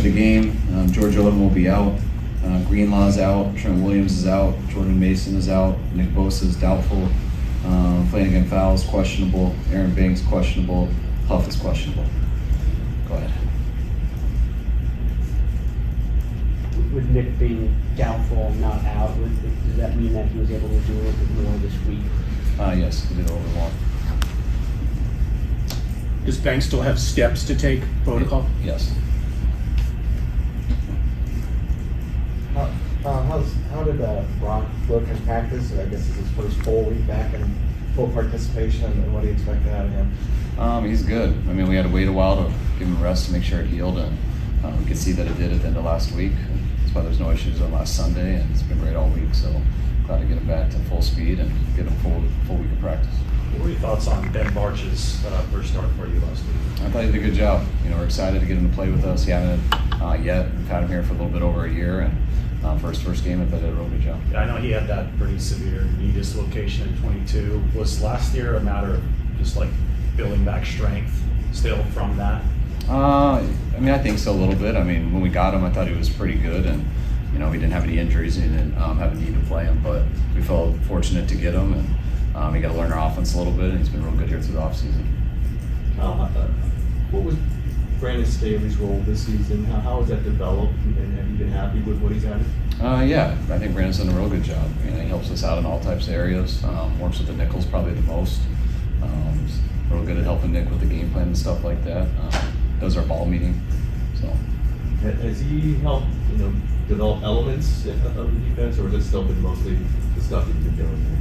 for the game. George Odom will be out. Greenlaw's out. Trent Williams is out. Jordan Mason is out. Nick Bosa is doubtful. Flanagan Fowles questionable. Aaron Banks questionable. Huff is questionable. Go ahead. With Nick being doubtful, not out, does that mean that he was able to do a little bit more this week? Yes, he did a little bit more. Does Banks still have steps to take protocol? Yes. How did Brock look in practice? I guess it's his first full week back in full participation, and what do you expect out of him? He's good. I mean, we had to wait a while to give him a rest to make sure it healed, and we could see that it did at the end of last week. That's why there's no issues on last Sunday, and it's been great all week. So glad to get him back to full speed and get him full week of practice. What were your thoughts on Ben Barch's first start for you last week? I thought he did a good job. We're excited to get him to play with us. He hasn't yet. We've had him here for a little bit over a year, and for his first game, I thought he did a real good job. Yeah, I know he had that pretty severe knee dislocation in 22. Was last year a matter of just like building back strength still from that? I think so a little bit. When we got him, I thought he was pretty good, and he didn't have any injuries and he didn't have a need to play him. But we felt fortunate to get him, and he got to learn our offense a little bit, and he's been real good here through the offseason. What was Brandon Staley's role this season? How has that developed, and have you been happy with what he's added? Yeah, I think Brandon's done a real good job. He helps us out in all types of areas. Works with the nickels probably the most. He's real good at helping Nick with the game plan and stuff like that. Does our ball meeting. So. Has he helped, develop elements of the defense, or has it still been mostly the stuff that you've been doing?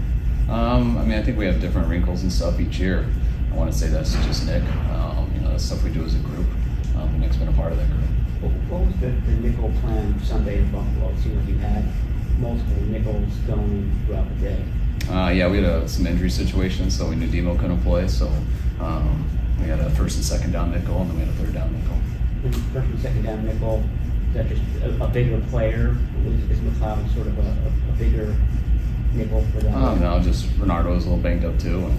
I think we have different wrinkles and stuff each year. I want to say that's just Nick. That's stuff we do as a group. Nick's been a part of that group. What was the nickel plan Sunday in Buffalo? It seemed like you had multiple nickels going throughout the day. Yeah, we had some injury situations, so we knew Demo couldn't play, so we had a first and second down nickel, and then we had a third down nickel. And first and second down nickel, is that just a bigger player? Is McLeod sort of a bigger nickel for that? No, just Renardo was a little banged up too,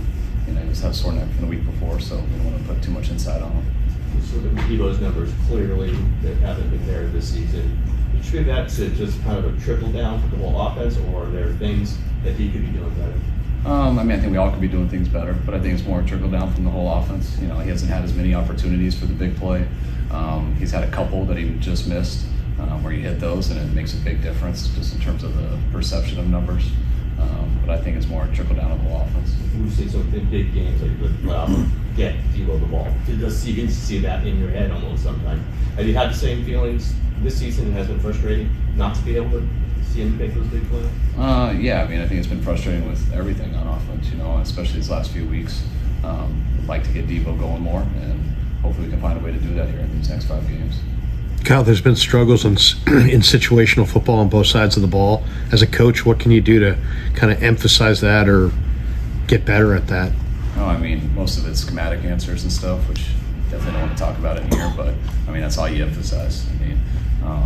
and he just had a sore neck from the week before, so we don't want to put too much inside on him. So the Debo's numbers clearly that haven't been there this season. You attribute that to just kind of a trickle down for the whole offense, or are there things that he could be doing better? I think we all could be doing things better, but I think it's more a trickle down from the whole offense. He hasn't had as many opportunities for the big play. He's had a couple that he just missed, where you hit those, and it makes a big difference just in terms of the perception of numbers. But I think it's more a trickle down of the whole offense. When you say so in big games, like get Debo the ball, you can see that in your head almost sometimes. Have you had the same feelings this season? It has been frustrating not to be able to see him make those big plays? Yeah, I think it's been frustrating with everything on offense, especially these last few weeks. Would like to get Debo going more, and hopefully we can find a way to do that here in these next 5 games. Kyle, there's been struggles in situational football on both sides of the ball. As a coach, what can you do to kind of emphasize that or get better at that? Most of it's schematic answers and stuff, which definitely don't want to talk about in here, but that's all you emphasize.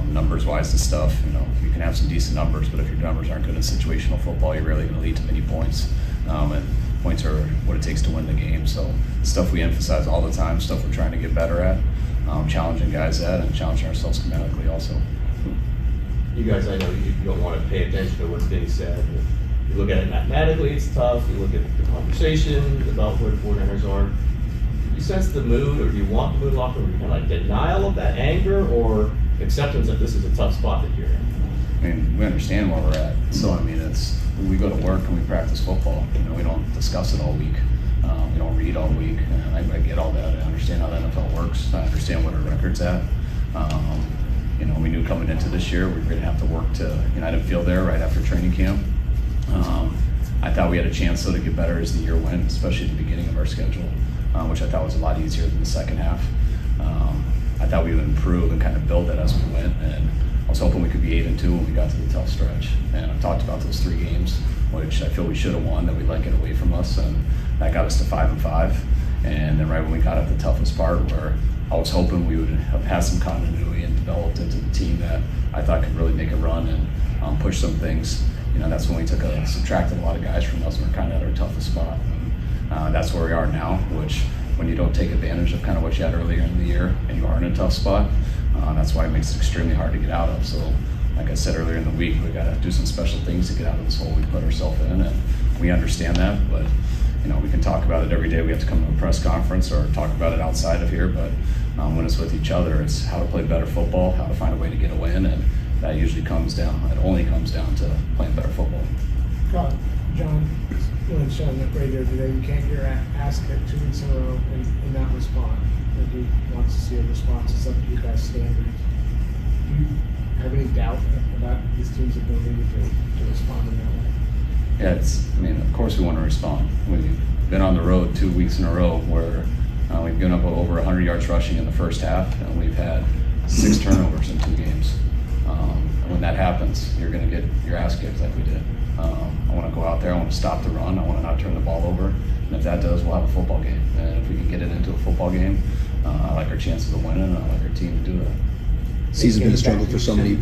Numbers-wise and stuff, you can have some decent numbers, but if your numbers aren't good in situational football, you're really going to lead to many points. And points are what it takes to win the game. So stuff we emphasize all the time, stuff we're trying to get better at. Challenging guys at, and challenging ourselves schematically also. You guys, I know you don't want to pay attention to what's being said. You look at it mathematically, it's tough. You look at the conversation about where the 49ers are. Do you sense the mood, or do you want the mood locker room? Kind of like denial of that anger, or acceptance that this is a tough spot that you're in? We understand where we're at. So it's we go to work and we practice football. We don't discuss it all week. We don't read all week. And I get all that. I understand how the NFL works. I understand what our record's at. We knew coming into this year we were going to have to work to. I didn't feel there right after training camp. I thought we had a chance though to get better as the year went, especially at the beginning of our schedule, which I thought was a lot easier than the second half. I thought we would improve and kind of build that as we went, and I was hoping we could be 8-2 when we got to the tough stretch. And I've talked about those 3 games, which I feel we should have won, that we let get away from us, and that got us to 5-5. And then right when we got at the toughest part, where I was hoping we would have had some continuity and developed into the team that I thought could really make a run and push some things. That's when we subtracted a lot of guys from us, and we're kind of at our toughest spot. And that's where we are now, which when you don't take advantage of kind of what you had earlier in the year and you are in a tough spot, That's why it makes it extremely hard to get out of. So, like I said earlier in the week, we got to do some special things to get out of this hole we put ourselves in, and we understand that. But we can talk about it every day. We have to come to a press conference or talk about it outside of here. But when it's with each other, it's how to play better football, how to find a way to get a win, and that usually only comes down to playing better football. John Lynch on the radio today, you can't get your ass kicked 2 weeks in a row and not respond. And he wants to see a response. It's up to you guys' standards. Do you have any doubt about this team's ability to respond in that way? Yeah, of course we want to respond. We've been on the road 2 weeks in a row where we've given up over 100 yards rushing in the first half, and we've had 6 turnovers in 2 games. And when that happens, you're going to get your ass kicked like we did. I want to go out there, I want to stop the run, I want to not turn the ball over, and if that does, we'll have a football game. And if we can get it into a football game, I like our chances of winning, and I like our team to do that. Season's been a struggle for so many.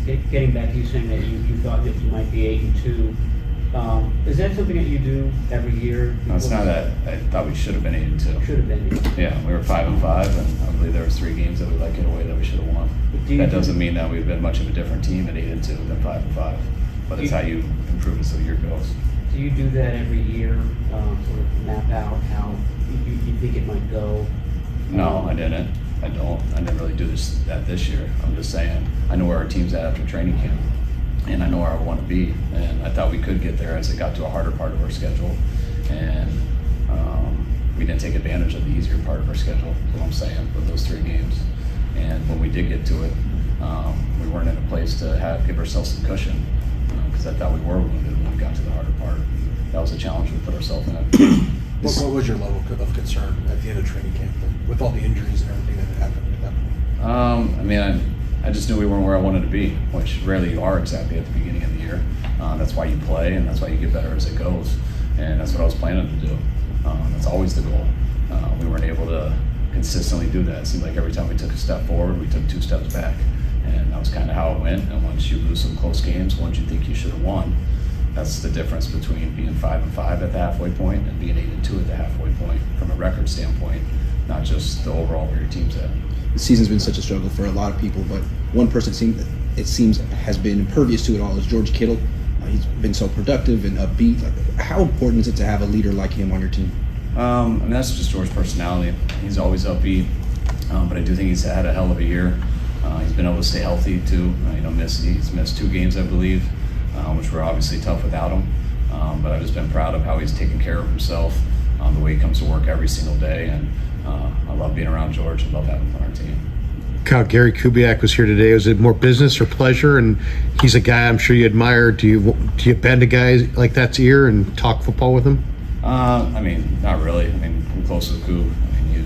Getting back to you saying that you thought that you might be 8-2, is that something that you do every year? No, it's not that I thought we should have been 8-2. Should have been. Yeah, we were 5-5, and I believe there was 3 games that we let get away that we should have won. That doesn't mean that we've been much of a different team at 8-2 than 5-5, but it's how you improve as the year goes. Do you do that every year, sort of map out how you think it might go? No, I didn't. I don't. I didn't really do this year. I'm just saying I know where our team's at after training camp, and I know where I want to be. And I thought we could get there as it got to a harder part of our schedule, and we didn't take advantage of the easier part of our schedule. Is what I'm saying with those 3 games. And when we did get to it, we weren't in a place to give ourselves some cushion because I thought we were wounded when we got to the harder part. That was a challenge we put ourselves in. What was your level of concern at the end of training camp with all the injuries and everything that had happened at that point? I just knew we weren't where I wanted to be, which rarely you are exactly at the beginning of the year. That's why you play, and that's why you get better as it goes. And that's what I was planning to do. That's always the goal. We weren't able to consistently do that. It seemed like every time we took a step forward, we took 2 steps back. And that was kind of how it went. And once you lose some close games, once you think you should have won, that's the difference between being 5-5 at the halfway point and being 8-2 at the halfway point from a record standpoint, not just the overall where your team's at. The season's been such a struggle for a lot of people, but one person it seems has been impervious to it all is George Kittle. He's been so productive and upbeat. How important is it to have a leader like him on your team? That's just George's personality. He's always upbeat, but I do think he's had a hell of a year. He's been able to stay healthy too. He's missed 2 games, I believe, which were obviously tough without him. But I've just been proud of how he's taken care of himself, the way he comes to work every single day, and I love being around George. I love having him on our team. Kyle, Gary Kubiak was here today. Was it more business or pleasure? And he's a guy I'm sure you admire. Do you bend a guy like that's ear and talk football with him? Not really. I'm close with Coop. He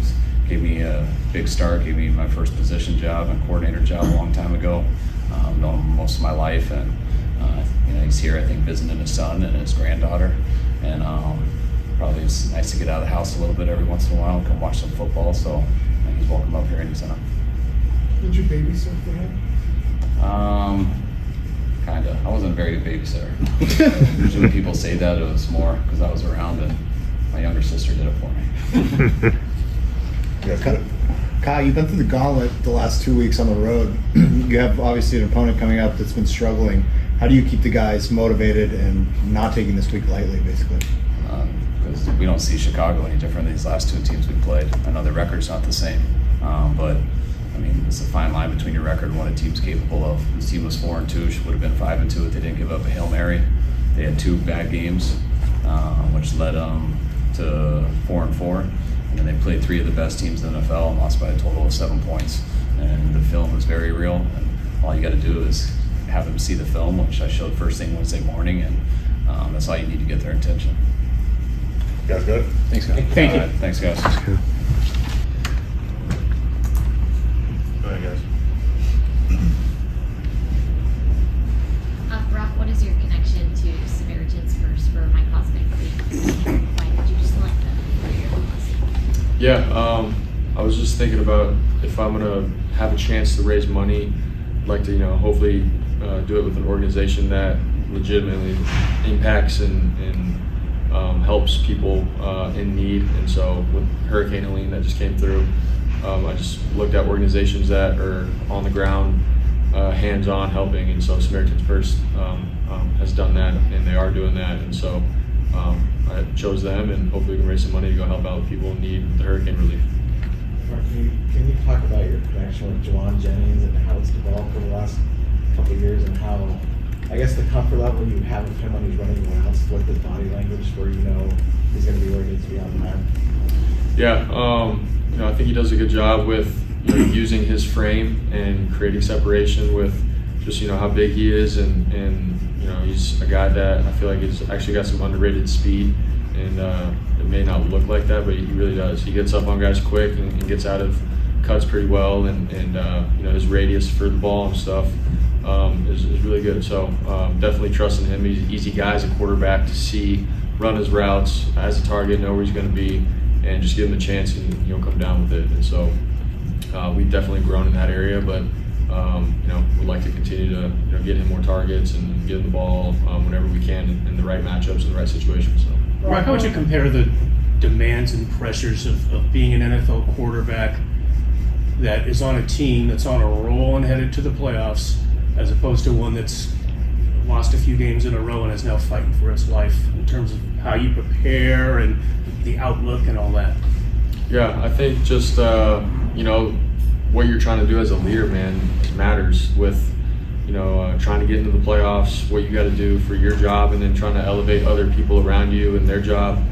gave me a big start, gave me my first position job and coordinator job a long time ago. Known him most of my life, and he's here, I think, visiting his son and his granddaughter. And probably it's nice to get out of the house a little bit every once in a while and come watch some football. So he's welcome up here anytime. Did you babysit for him? Kinda. I wasn't a very good babysitter. Usually when people say that, it was more because I was around and my younger sister did it for me. Kyle, you've been through the gauntlet the last 2 weeks on the road. You have obviously an opponent coming up that's been struggling. How do you keep the guys motivated and not taking this week lightly, basically? Because we don't see Chicago any different than these last 2 teams we played. I know their record's not the same, but it's a fine line between your record and what a team's capable of. This team was 4-2, would have been 5-2 if they didn't give up a Hail Mary. They had 2 bad games, which led them to 4-4. And then they played 3 of the best teams in the NFL and lost by a total of 7 points. And the film is very real. And all you got to do is have them see the film, which I showed first thing Wednesday morning, and that's all you need to get their attention. You guys good? Thanks, Kyle. Thank you. Thanks, guys. Go ahead, guys. Brock, what is your connection to Samaritan's First for Mike Cosmic? Why did you just select them for your cause? Yeah, I was just thinking about if I'm gonna have a chance to raise money, I'd like to, hopefully do it with an organization that legitimately impacts and helps people in need. And so with Hurricane Helene that just came through, I just looked at organizations that are on the ground, hands-on helping, and so Samaritan's Purse has done that, and they are doing that, and so I chose them, and hopefully we can raise some money to go help out people in need with the hurricane relief. Mark, can you talk about your connection with Juwan Jennings and how it's developed over the last couple of years, and how, I guess, the comfort level you have with him when he's running routes, with his body language, where you know he's going to be where he needs to be on time? Yeah, I think he does a good job with using his frame and creating separation with just how big he is, and he's a guy that I feel like he's actually got some underrated speed, and it may not look like that, but he really does. He gets up on guys quick and gets out of cuts pretty well, and his radius for the ball and stuff is really good. So definitely trusting him. He's an easy guy as a quarterback to see, run his routes as a target, know where he's going to be, and just give him a chance and he'll come down with it. And so we've definitely grown in that area, but we'd like to continue to get him more targets and get him the ball whenever we can in the right matchups and the right situations. So. Mark, how would you compare the demands and pressures of being an NFL quarterback that is on a team that's on a roll and headed to the playoffs, as opposed to one that's lost a few games in a row and is now fighting for its life, in terms of how you prepare and the outlook and all that? Yeah, I think just what you're trying to do as a leader, man, matters with trying to get into the playoffs, what you got to do for your job, and then trying to elevate other people around you and their job.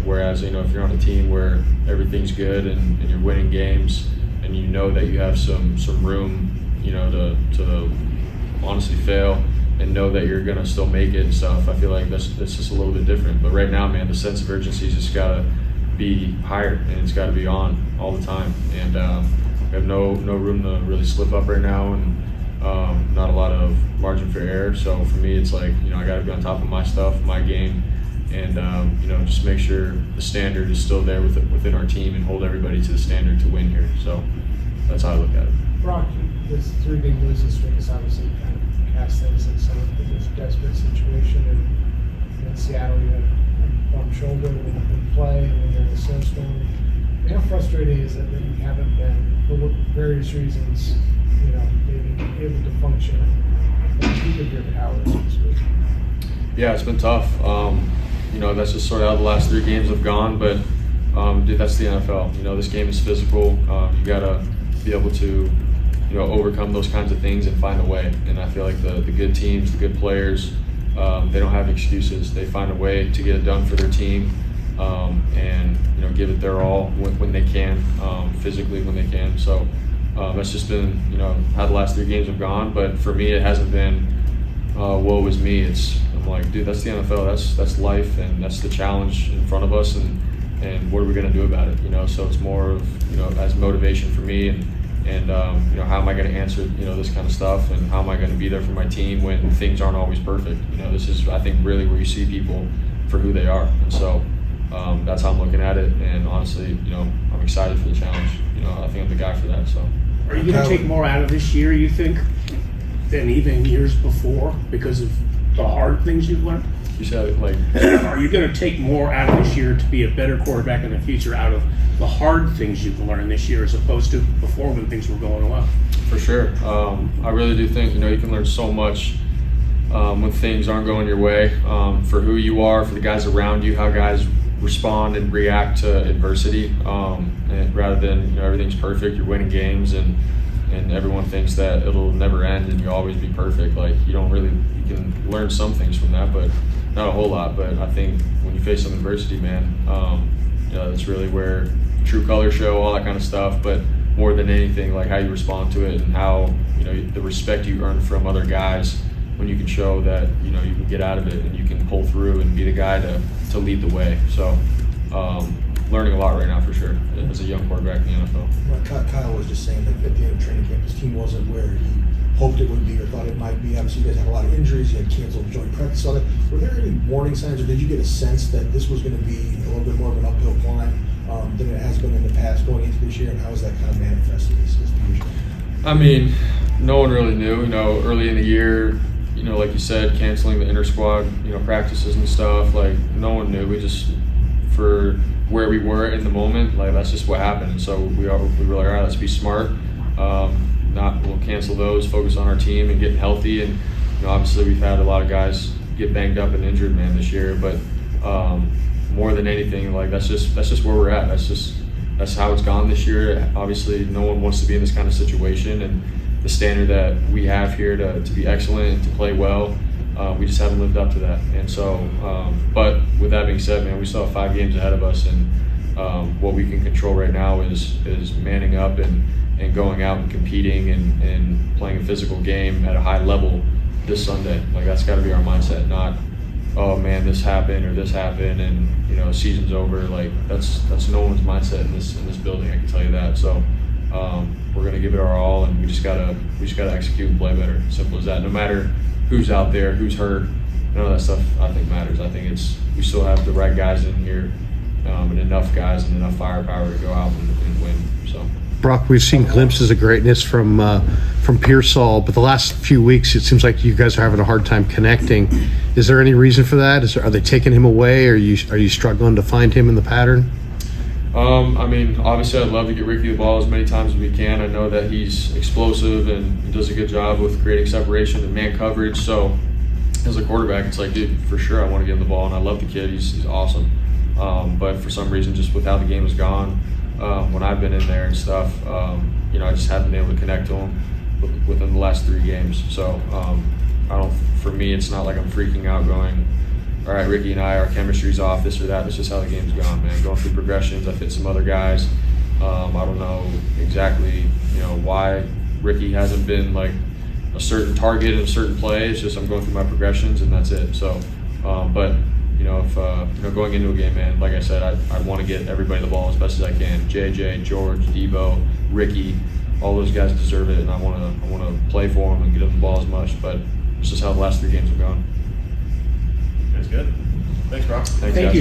Whereas if you're on a team where everything's good and you're winning games, and you know that you have some room to honestly fail and know that you're gonna still make it and stuff, I feel like that's just a little bit different. But right now, man, the sense of urgency's just gotta be higher, and it's gotta be on all the time. And we have no room to really slip up right now, and not a lot of margin for error. So for me, it's like I gotta be on top of my stuff, my game, and just make sure the standard is still there within our team, and hold everybody to the standard to win here. So that's how I look at it. Brock, this 3 big losing streak is obviously kind of cast things in some of this desperate situation. And in Seattle, you had a bum shoulder in play, and then you're in the snowstorm. How frustrating is it that you haven't been, for various reasons, maybe able to function at the peak of your powers, so to speak? Yeah, it's been tough. That's just sort of how the last 3 games have gone, but dude, that's the NFL. This game is physical. You gotta be able to overcome those kinds of things and find a way. And I feel like the good teams, the good players, they don't have excuses. They find a way to get it done for their team, and give it their all when they can, physically when they can. So that's just been how the last 3 games have gone. But for me, it hasn't been woe is me. I'm like, dude, that's the NFL. That's life, and that's the challenge in front of us, and what are we gonna do about it? So it's more of as motivation for me, and how am I going to answer this kind of stuff, and how am I going to be there for my team when things aren't always perfect? This is, I think, really where you see people for who they are, and so that's how I'm looking at it. And honestly, I'm excited for the challenge. I think I'm the guy for that. So, are you going to take more out of this year, you think, than even years before, because of the hard things you've learned? You said it like. Are you going to take more out of this year to be a better quarterback in the future out of the hard things you've learned this year, as opposed to before when things were going well? For sure. I really do think you can learn so much when things aren't going your way, for who you are, for the guys around you, how guys respond and react to adversity, and rather than everything's perfect, you're winning games, and everyone thinks that it'll never end and you'll always be perfect. Like you can learn some things from that, but not a whole lot. But I think when you face some adversity, man, that's really where true colors show, all that kind of stuff. But more than anything, like how you respond to it, and how the respect you earn from other guys when you can show that you can get out of it and you can pull through and be the guy to lead the way. So learning a lot right now for sure as a young quarterback in the NFL. Well, Kyle was just saying that at the end of training camp, his team wasn't where he hoped it would be or thought it might be. Obviously, you guys had a lot of injuries. You had canceled joint practice. All that. Were there any warning signs, or did you get a sense that this was going to be a little bit more of an uphill climb than it has been in the past going into this year? And how is that kind of manifested as the usual? I mean, no one really knew. Early in the year, like you said, canceling the inter-squad, practices and stuff. Like no one knew. We just, for where we were in the moment. Like that's just what happened. And so we were like, all right, let's be smart. We'll cancel those, focus on our team and getting healthy. And obviously we've had a lot of guys get banged up and injured, man, this year. But more than anything, like that's just where we're at. That's how it's gone this year. Obviously, no one wants to be in this kind of situation, and the standard that we have here to be excellent and to play well, we just haven't lived up to that. And so, but with that being said, man, we still have 5 games ahead of us, and what we can control right now is manning up and going out and competing and playing a physical game at a high level this Sunday. Like that's got to be our mindset, not, oh man, this happened and season's over. Like that's no one's mindset in this building, I can tell you that. So we're gonna give it our all, and we just gotta execute and play better. Simple as that. No matter who's out there, who's hurt, none of that stuff I think matters. I think we still have the right guys in here, and enough guys and enough firepower to go out and win. So. Brock, we've seen glimpses of greatness from Pearsall, but the last few weeks it seems like you guys are having a hard time connecting. Is there any reason for that? Are they taking him away? Are you struggling to find him in the pattern? I mean, obviously I'd love to get Ricky the ball as many times as we can. I know that he's explosive and he does a good job with creating separation and man coverage. So as a quarterback, it's like, dude, for sure I want to give him the ball, and I love the kid. He's awesome. But for some reason, just with how the game has gone, when I've been in there and stuff, I just haven't been able to connect to him within the last 3 games. So for me, it's not like I'm freaking out going, all right, Ricky and I, our chemistry's off, this or that. That's just how the game's gone, man. Going through progressions, I've hit some other guys. I don't know exactly, why Ricky hasn't been like a certain target in a certain play. It's just I'm going through my progressions and that's it. So, but if going into a game, man, like I said, I want to get everybody the ball as best as I can. JJ, George, Debo, Ricky, all those guys deserve it, and I want to play for them and get them the ball as much. But it's just how the last 3 games have gone. That's good. Thanks, Brock. Thanks, guys.